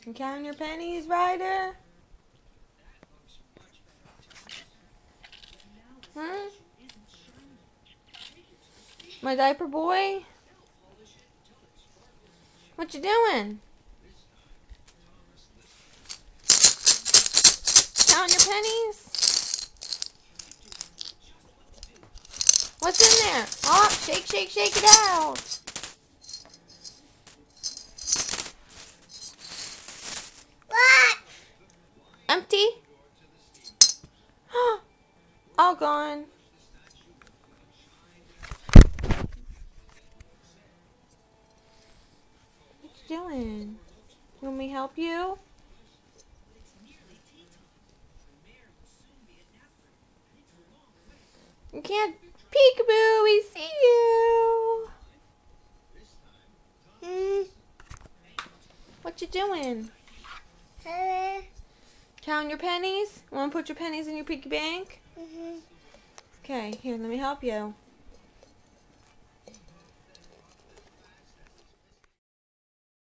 You counting your pennies, Ryder? Hmm? My diaper boy? What you doing? Counting your pennies? What's in there? Oh, shake, shake, shake it out. What? Empty? All gone. What you doing? You want me to help you? You can't. Peekaboo, we see you. What you doing? Counting your pennies? Want to put your pennies in your piggy bank? Okay, here, let me help you.